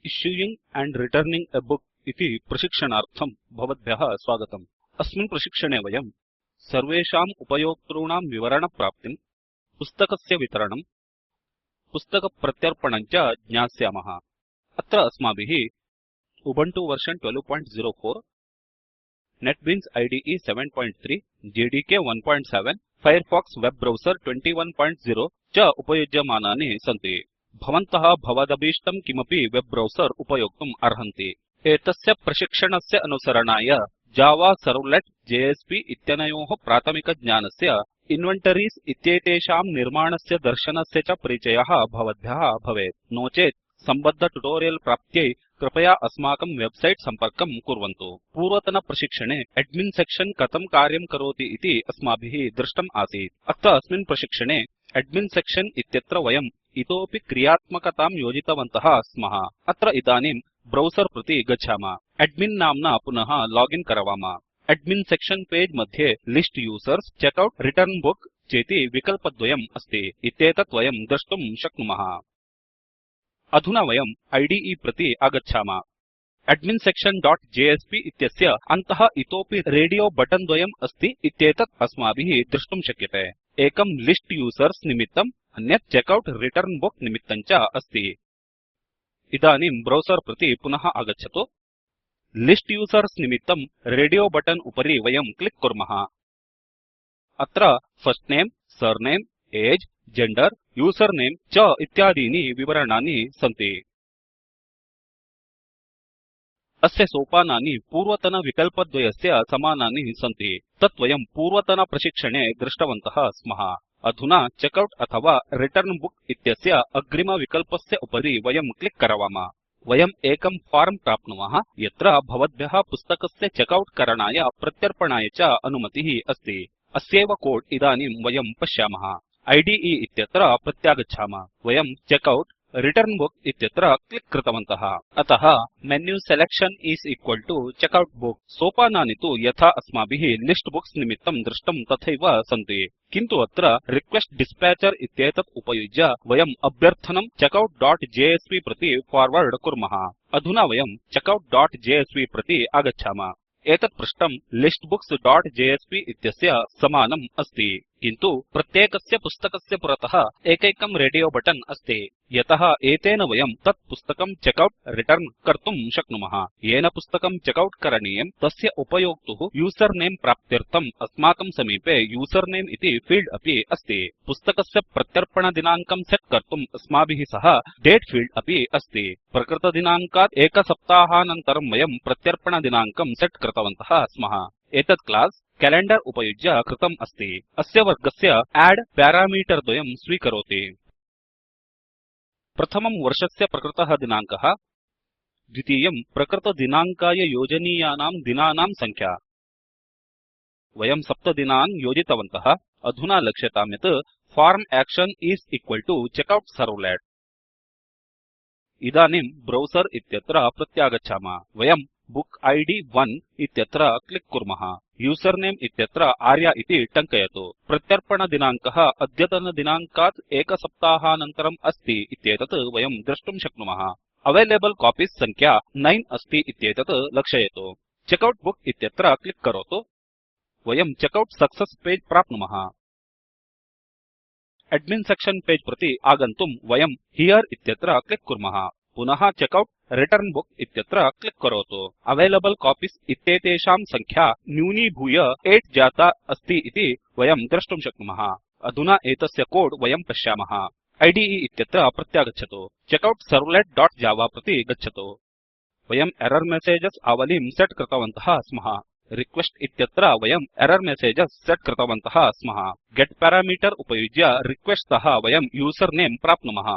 Issuing and returning a book इति प्रशिक्षणार्थं भवद्भ्यः स्वागतम्। अस्मिन् प्रशिक्षणे वयं सर्वेषाम् उपयोक्तॄणां विवरणप्राप्तिं, पुस्तकस्य वितरणं, पुस्तकप्रत्यर्पणं च ज्ञास्यामः। अत्र अस्माभिः उबुन्तु वर्जन 12.04, NetBeans IDE 7.3, JDK 1.7, Firefox web browser 21.0 च उपयुज्यमानानि सन्ति। भवन्तः भवदभीष्टं किमपि वेब ब्राउजर उपयोक्तुम् अर्हन्ति। एतस्य प्रशिक्षणस्य अनुसरणाय जावा सर्वलेट JSP इत्यनयोः प्राथमिकज्ञानस्य, इन्वेंटरीज़ इत्येतेषां निर्माणस्य दर्शनस्य च परिचयः भवद्भ्यः भवेत्। नो चेत् सम्बद्ध ट्युटोरियल् प्राप्त्यै कृपया अस्माकं वेबसाइट सम्पर्कं कुर्वन्तु। पूर्वतनप्रशिक्षणे एडमिन् सेक्शन कथं कार्यं करोति इति अस्माभिः दृष्टम् आसीत्। अत्र अस्मिन् प्रशिक्षणे एडमिन् सेक्शन इत्यत्र वयम् इतोऽपि क्रियात्मकतां योजितवन्तः स्मः। अत्र इदानीं ब्राउजर प्रति गच्छामः। एडमिन् नाम्ना पुनः लॉगिन् करवाम। एडमिन् सेक्शन पेज मध्ये लिस्ट यूजर्स्, चेकआउट, रिटर्न बुक चेति विकल्पद्वयम् अस्ति। इत्येतत् वयं द्रष्टुं शक्नुमः। अधुना वयम् IDE प्रति आगच्छामः। एडमिन् सेक्शन .jsp इत्यस्य अन्तः इतोऽपि रेडियो बटन् द्वयम् अस्ति इत्येतत् अस्माभिः द्रष्टुं शक्यते। एकं लिस्ट यूजर्स् निमित्तम्, अन्यत् चेकआउट रिटर्न बुक निमित्तं च अस्ति। इदानीं ब्राउजर प्रति पुनः आगच्छतु। लिस्ट यूजर्स् निमित्तं रेडियो बटन् उपरि वयं क्लिक् कुर्मः। अत्र फर्स्ट नेम, सरनेम, एज, जेंडर, यूजर नेम च इत्यादीनि विवरणानि सन्ति। अस्य सोपानानि पूर्वतनविकल्पद्वयस्य समानानि सन्ति। तत् वयं पूर्वतनप्रशिक्षणे दृष्टवन्तः स्मः। अधुना चेकआउट अथवा रिटर्न बुक इत्यस्य अग्रिमविकल्पस्य उपरि वयं क्लिक् करवाम। वयम् एकं फार्म् प्राप्नुमः यत्र भवद्भ्यः पुस्तकस्य चेकआउट करणाय, प्रत्यर्पणाय च अनुमतिः अस्ति। अस्यैव कोड् इदानीं वयं पश्यामः। IDE इत्यत्र प्रत्यागच्छामः। वयं चेकआउट रिटर्न बुक इत्यत्र क्लिक् कृतवन्तः। अतः menu selection is equal to checkout book. सोपानानि तु यथा अस्माभिः लिस्ट बुक्स् निमित्तं दृष्टं तथैव सन्ति। किन्तु अत्र रिक्वेस्ट डिस्पैचर इत्येतत् उपयुज्य वयम् अभ्यर्थनं checkout.jsp प्रति फॉर्वर्ड कुर्मः। अधुना वयं checkout.jsp प्रति आगच्छामः। एतत् पृष्ठं listbooks.jsp इत्यस्य समानम् अस्ति। किन्तु प्रत्येकस्य पुस्तकस्य पुरतः एकैकं रेडियो बटन् अस्ति। यतः एतेन वयं तत् पुस्तकं चेकआउट रिटर्न कर्तुं शक्नुमः। येन पुस्तकं चेकआउट करणीयं तस्य उपयोक्तुः यूजर नेम प्राप्त्यर्थम् अस्माकं समीपे यूजर नेम इति फील्ड अपि अस्ति। पुस्तकस्य प्रत्यर्पणदिनाङ्कं सेट् कर्तुम् अस्माभिः सह डेट फील्ड अपि अस्ति। प्रकृतदिनाङ्कात् एकसप्ताहानन्तरं वयं प्रत्यर्पणदिनाङ्कं सेट् कृतवन्तः स्मः। एतत् क्लास् कैलेंडर उपयुज्य कृतम् अस्ति। अस्य वर्गस्य add पैरामीटर द्वयं स्वीकरोति। प्रथमं वर्षस्य प्रकृतः दिनाङ्कः, द्वितीयं प्रकृतदिनाङ्काय योजनीयानां दिनानां संख्या। वयं 7 दिनान् योजितवन्तः। अधुना लक्ष्यतां यत् form action is equal to checkout servlet. इदानीं ब्राउजर इत्यत्र प्रत्यागच्छामः। वयं बुक ID 1 इत्यत्र क्लिक् कुर्मः। यूजर नेम इत्यत्र आर्या इति टङ्कयतु। प्रत्यर्पणदिनाङ्कः अद्यतनदिनाङ्कात् एकसप्ताहानन्तरम् अस्ति इत्येतत् वयं द्रष्टुं शक्नुमः। अवेलेबल कॉपीस् संख्या 9 अस्ति इत्येतत् लक्षयतु। चेकआउट बुक इत्यत्र क्लिक् करोतु। वयं चेकआउट सक्सेस् पेज प्राप्नुमः। एडमिन् सेक्शन पेज प्रति आगन्तुं वयं हियर् इत्यत्र क्लिक् कुर्मः। पुनः चेकआउट रिटर्न बुक इत्यत्र क्लिक् करोतु। अवेलेबल कॉपीस् इत्येतेषां संख्या न्यूनीभूय 8 जाता अस्ति इति वयं द्रष्टुं शक्नुमः। अधुना एतस्य कोड् वयं पश्यामः। IDE इत्यत्र प्रत्यागच्छतु। चेकआउट सर्वलेट.java प्रति गच्छतु। वयं एरर् मेसेजेस् आवलीं सेट् कृतवन्तः स्मः। रिक्वेस्ट इत्यत्र वयं एरर् मेसेजेस् सेट् कृतवन्तः स्मः। गेत् पैरामीटर उपयुज्य रिक्वेस्ट तः वयं यूजर नेम प्राप्नुमः।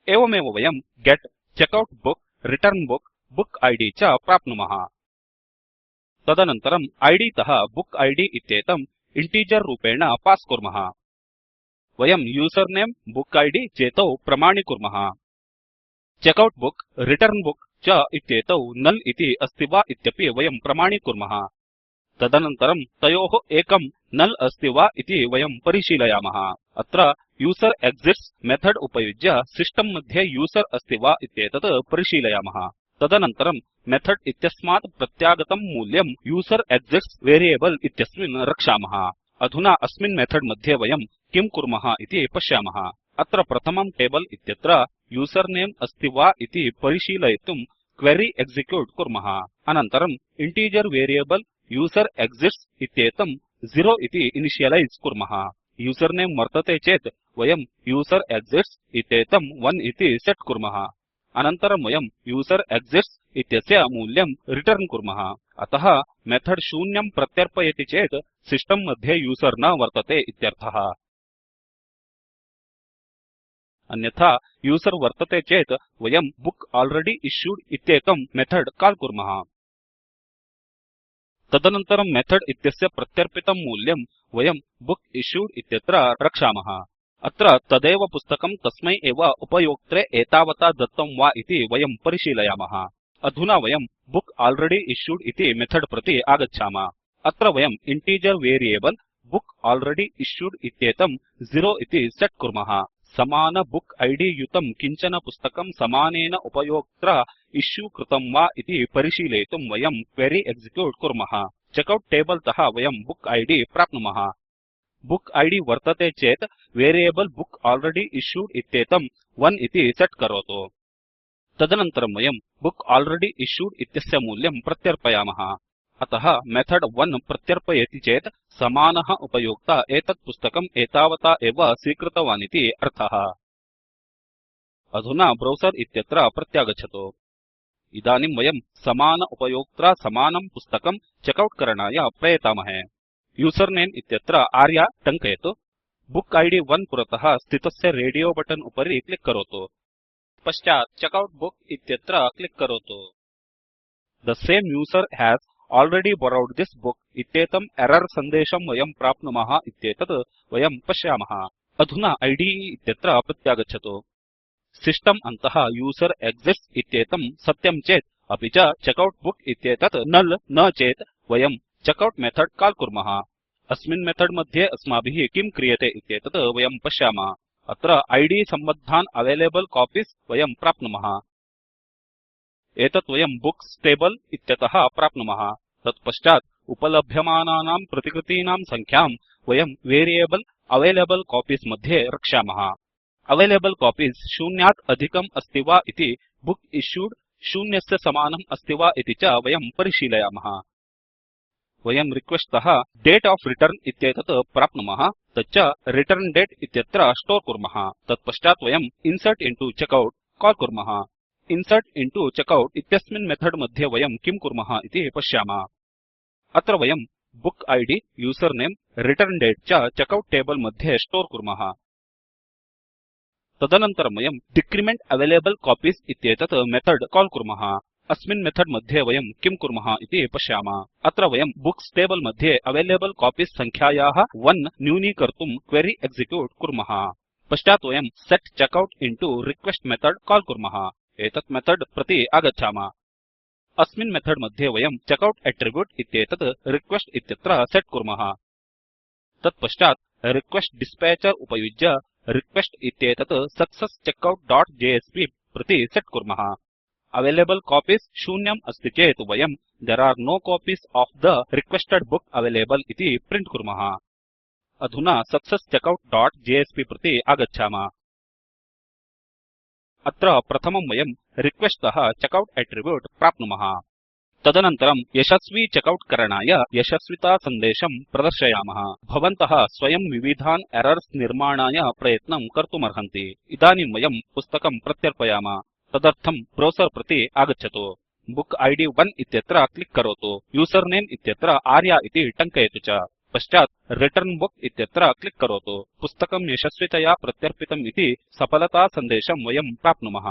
एवमेव वयं get checkout book, return book, book ID च प्राप्नुमः। तदनन्तरं ID तः बुक ID इत्येतं इंटिजर रूपेण पास् कुर्मः। वयं यूजर नेम, बुक ID चेतौ प्रमाणीकुर्मः। चेकआउट बुक, रिटर्न बुक च इत्येतौ नल इति अस्ति वा इत्यपि वयं प्रमाणीकुर्मः। तदनन्तरं तयोः एकं नल् अस्ति वा इति वयं परिशीलयामः अत्र यूजर एक्सिट्स् मेथड उपयुज्य सिस्टम् मध्ये यूजर अस्ति वा इत्येतत् परिशीलयामः तदनन्तरं मेथड इत्यस्मात् प्रत्यागतं मूल्यं यूजर एक्सिट्स् वेरिएबल इत्यस्मिन् रक्षामः अधुना अस्मिन् मेथड मध्ये वयं किं कुर्मः इति पश्यामः अत्र प्रथमं टेबल इत्यत्र यूजरनेम अस्ति वा इति परिशीलयितुं क्वेरी एक्जिक्यूट कुर्मः अनन्तरं इंटिजर वेरिएबल यूजर एक्सिट्स् इत्येतं 0 इति इनिशियलाइज कुर्मः यूजरनेम वर्तते चेत् वयं यूजर एक्सिट्स् इत्येतं 1 इति सेट् कुर्मः अनन्तरं वयं यूजर एक्सिट्स् इत्यस्य मूल्यं रिटर्न् कुर्मः अतः मेथड शून्यं प्रत्यर्पयति चेत् सिस्टम् मध्ये यूजर न वर्तते इत्यर्थः अन्यथा यूजर वर्तते चेत् वयं बुक ऑलरेडी इश्यूड इत्येकं मेथड काल् कुर्मः तदनन्तरं मेथड इत्यस्य प्रत्यर्पितं मूल्यं वयं बुक इश्यूड इत्यत्र रक्षामः अत्र तदेव पुस्तकं तस्मै एव उपयोक्त्रे एतावता दत्तं वा इति वयं परिशीलयामः अधुना वयं बुक ऑलरेडी इश्यूड इति मेथड प्रति आगच्छामः अत्र वयं integer variable book already issued इत्येतं 0 इति सेट् कुर्मः समान बुक आईडी युतं किञ्चन पुस्तकं समानेन उपयोक्त्रा इश्यू कृतं वा इति परिशीलयितुं वयं क्वेरी एक्जिक्यूट कुर्मः चेकआउट टेबल तः वयं बुक आईडी प्राप्नुमः बुक आईडी वर्तते चेत् वेरिएबल बुक ऑलरेडी इश्यूड इत्येतं 1 इति सेट् करोतु तदनन्तरं वयं बुक ऑलरेडी इश्यूड इत्यस्य मूल्यं प्रत्यर्पयामः अतः मेथड 1 प्रत्यर्पयति चेत् समानः उपयोक्ता एतत् पुस्तकम् एतावता एव स्वीकृतवान् इति अर्थः अधुना ब्राउज़र इत्यत्र प्रत्यागच्छतु इदानीं वयं समान उपयोक्त्रा समानं पुस्तकं चेकआउट करणाय प्रयतामहे यूजरनेम इत्यत्र आर्या टङ्कयतु बुक आईडी 1 पुरतः स्थितस्य रेडियो बटन उपरि क्लिक् करोतु पश्चात् चेकआउट बुक इत्यत्र क्लिक् करोतु The same user has already borrowed this book इत्येतं एरर् सन्देशं वयं प्राप्नुमः इत्येतत् वयं पश्यामः अधुना IDE इत्यत्र प्रत्यागच्छतु सिस्टम् अन्तः यूजर एक्सिट्स् इत्येतं सत्यं चेत् अपि च चेकआउट बुक इत्येतत् नल् न चेत् वयं चेकआउट मेथड काल् कुर्मः अस्मिन् मेथड मध्ये अस्माभिः किं क्रियते इत्येतत् वयं पश्यामः अत्र IDE सम्बद्धान् अवेलेबल कॉपीस् वयं प्राप्नुमः एतत् वयं बुक्स् टेबल इत्यतः प्राप्नुमः तत्पश्चात् उपलभ्यमानानां प्रतिकृतीनां संख्यां वयं वेरिएबल अवेलेबल कॉपीस् मध्ये रक्षामः अवेलेबल कॉपीस् शून्यात् अधिकम् अस्ति वा इति बुक इश्यूड शून्यस्य समानम् अस्ति वा इति च वयं परिशीलयामः वयं रिक्वेस्ट तः डेट ऑफ रिटर्न इत्येतत् प्राप्नुमः तच्च रिटर्न डेट इत्यत्र स्टोर कुर्मः तत्पश्चात् वयं इन्सर्ट् इन्टु चेकआउट काल् कुर्मः इन्सर्ट् इन्टु चेकआउट इत्यस्मिन् मेथड मध्ये वयं किं कुर्मः इति पश्यामः अत्र वयं book ID username return date च चेकआउट टेबल मध्ये स्टोर कुर्मः तदनन्तरं वयं डिक्रिमेंट अवेलेबल कॉपीस् इत्येतत् मेथड काल् कुर्मः अस्मिन् मेथड मध्ये वयं किं कुर्मः इति पश्यामः अत्र वयं बुक्स् टेबल मध्ये अवेलेबल कॉपीस् संख्यायाः 1 न्यूनीकर्तुं क्वेरी एक्जिक्यूट कुर्मः पश्चात् वयं set checkout into request method call कुर्मः एतत् मेथड प्रति आगच्छामः अस्मिन् मेथड मध्ये वयं चेकआउट एट्रिब्यूट इत्येतत् रिक्वेस्ट इत्यत्र सेट् कुर्मः तत्पश्चात् रिक्वेस्ट डिस्पैचर उपयुज्य रिक्वेस्ट इत्येतत् सक्सेस चेकआउट डॉट जेएसपी प्रति सेट् कुर्मः अवेलेबल कॉपीस् शून्यम् अस्ति चेत् वयं there are no copies of the requested book available इति प्रिंट कुर्मः अधुना सक्सेस चेकआउट डॉट जेएसपी प्रति आगच्छामः अत्र प्रथमं वयं रिक्वेस्ट तः चेकआउट एट्रिब्यूट प्राप्नुमः तदनन्तरं यशस्वी चेकआउट करणाय यशस्विता सन्देशं प्रदर्शयामः भवन्तः स्वयं विविधान् एरर्स् निर्माणाय प्रयत्नं कर्तुमर्हन्ति इदानीं वयं पुस्तकं प्रत्यर्पयामः तदर्थं ब्राउज़र प्रति आगच्छतु बुक आईडी 1 इत्यत्र क्लिक् करोतु यूजरनेम इत्यत्र आर्या इति टङ्कयतु च पश्चात् रिटर्न बुक इत्यत्र क्लिक् करोतु पुस्तकं यशस्वितया प्रत्यर्पितम् इति सफलता सन्देशं वयं प्राप्नुमः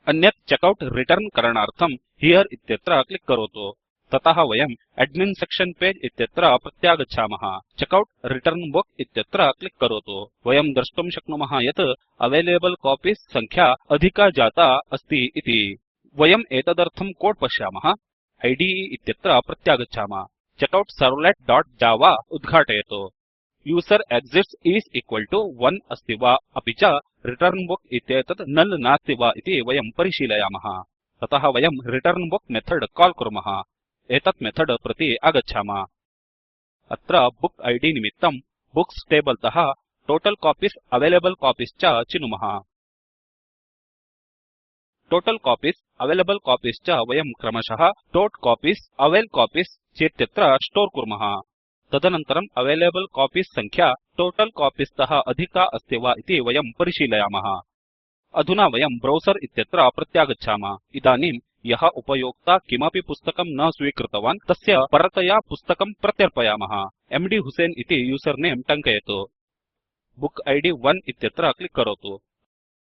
अन्यत् चेकआउट रिटर्न करणार्थं हियर् इत्यत्र क्लिक् करोतु ततः वयं एडमिन् सेक्शन पेज इत्यत्र प्रत्यागच्छामः चेकआउट रिटर्न बुक इत्यत्र क्लिक् करोतु वयं द्रष्टुं शक्नुमः यत् अवेलेबल कॉपीस् संख्या अधिका जाता अस्ति इति वयं एतदर्थं कोड पश्यामः IDE इत्यत्र प्रत्यागच्छामः checkoutservlet.java उद्घाटयतु user exists is equal to 1 अस्ति वा अपि च रिटर्न बुक इत्येतत् null नास्ति वा इति वयं परिशीलयामः ततः वयं रिटर्न बुक मेथड कॉल कुर्मः एतत् मेथड प्रति आगच्छामः अत्र बुक इद् निमित्तं बुक्स टेबल तः टोटल कॉपीज अवेलेबल कॉपीज च चिनुमः टोटल कॉपीज अवेलेबल कॉपीज च वयं क्रमशः टोट कॉपीज अवेल कॉपीज चेत्यत्र स्टोर कुर्मः तदनन्तरं अवेलेबल कॉपीज संख्या टोटल कॉपीज तः अधिका अस्ति वा इति वयं परिशीलयामः अधुना वयं ब्राउज़र इत्यत्र प्रत्यागच्छामः इदानीं यः उपयोक्ता किमपि पुस्तकं न स्वीकृतवान् तस्य परतया पुस्तकं प्रत्यर्पयामः एमडी हुसैन इति यूजर नेम टङ्कयतु बुक इद् 1 इत्यत्र क्लिक् करोतु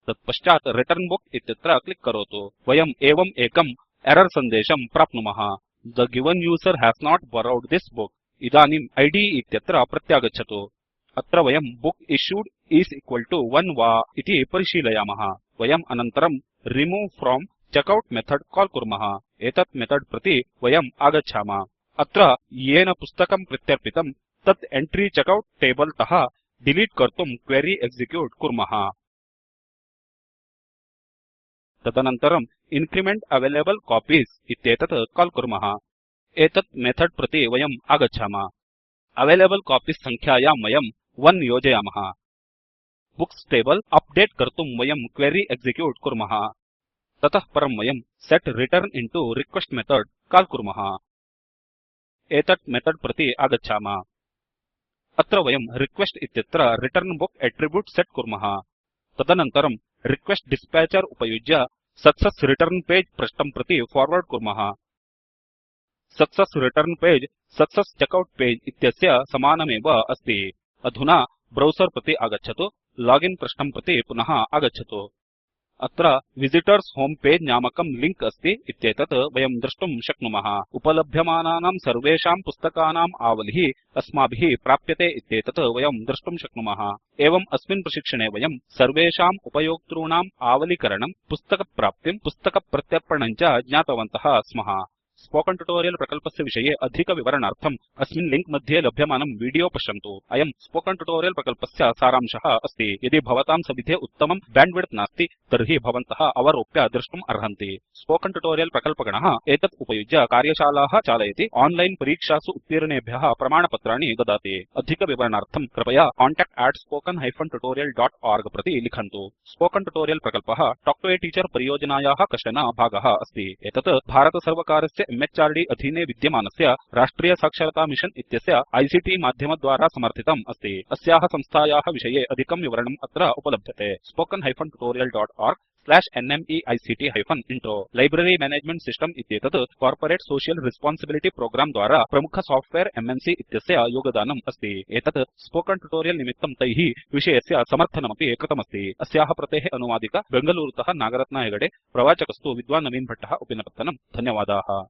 तत्पश्चात् रिटर्न बुक इत्यत्र क्लिक् करोतु वयम् एवम् एकं एरर् सन्देशं प्राप्नुमः the given user has not borrowed this book इदानीं इद् इत्यत्र प्रत्यागच्छतु अत्र वयं book issued is equal to 1 वा इति परिशीलयामः वयम् अनन्तरं remove from checkout method call कुर्मः एतत् मेथड प्रति वयम् आगच्छामः अत्र येन पुस्तकं प्रत्यर्पितं तत् एंट्री चेकआउट टेबल तः डिलीट कर्तुं क्वेरी एक्जिक्यूट कुर्मः तदनन्तरं इन्क्रीमेंट अवेलेबल कॉपीज इत्येतत् कॉल कुर्मः एतत् मेथड प्रति वयम् आगच्छामः अवेलेबल कॉपीज संख्यायां वयं 1 योजयामः बुक्स टेबल अपडेट कर्तुं वयं क्वेरी एक्जिक्यूट कुर्मः ततः परं वयं set return into request method call कुर्मः एतत् मेथड प्रति आगच्छामः अत्र वयं रिक्वेस्ट इत्यत्र रिटर्न बुक एट्रिब्यूट सेट् कुर्मः तदनन्तरं रिक्वेस्ट डिस्पैचर उपयुज्य सक्सेस रिटर्न पेज पृष्ठं प्रति फॉर्वर्ड कुर्मः success return page success checkout page इत्यस्य समानमेव अस्ति अधुना ब्राउज़र प्रति आगच्छतु लॉगिन् पृष्ठं प्रति पुनः आगच्छतु अत्र विजिटर्स होमे पेज नामकं लिंक अस्ति इत्येतत् वयं द्रष्टुं शक्नुमः उपलभ्यमानानां सर्वेषां पुस्तकानाम् आवलिः अस्माभिः प्राप्यते इत्येतत् वयं द्रष्टुं शक्नुमः एवम् अस्मिन् प्रशिक्षणे वयं सर्वेषाम् उपयोक्तॄणाम् आवलीकरणं पुस्तकप्राप्तिं पुस्तकप्रत्यर्पणं च ज्ञातवन्तः स्मः स्पोकन ट्युटोरियल प्रकल्पस्य विषये अधिकविवरणार्थम् अस्मिन् लिंक मध्ये लभ्यमानं वीडियो पश्यन्तु अयं स्पोकन ट्युटोरियल प्रकल्पस्य सारांशः अस्ति यदि भवतां सविधे उत्तमं बैंडविड्थ नास्ति तर्हि भवन्तः अवरोप्य द्रष्टुम् अर्हन्ति स्पोकन ट्युटोरियल प्रकल्पगणः एतत् उपयुज्य कार्यशालाः चालयति ऑनलाइन परीक्षासु उत्तीर्णेभ्यः प्रमाणपत्राणि ददाति अधिकविवरणार्थं कृपया contact@spoken-tutorial.org प्रति लिखन्तु स्पोकन ट्युटोरियल प्रकल्पः टॉक टू अ टीचर परियोजनायाः कश्चन भागः अस्ति एतत् भारतसर्वकारस्य MHRD अधीने विद्यमानस्य राष्ट्रिय साक्षरता मिशन इत्यस्य ICT माध्यमद्वारा समर्थितम् अस्ति अस्याः संस्थायाः विषये अधिकं विवरणम् अत्र उपलभ्यते spoken-tutorial.org/nmeict-intro लाइब्रेरी मैनेजमेंट सिस्टम् इत्येतत् कॉर्पोरेट सोशल रिस्पान्सिबिलिटी प्रोग्राम द्वारा प्रमुख सॉफ्टवेयर MNC इत्यस्य योगदानम् अस्ति एतत् स्पोकन ट्युटोरियल निमित्तं तैः विषयस्य समर्थनमपि कृतमस्ति अस्याः प्रतेः अनुवादिका बेंगलूरुतः नागरत्न हेगडे प्रवाचकस्तु विद्वान् नवीन भट्टः उप्पिनपत्तनं धन्यवादाः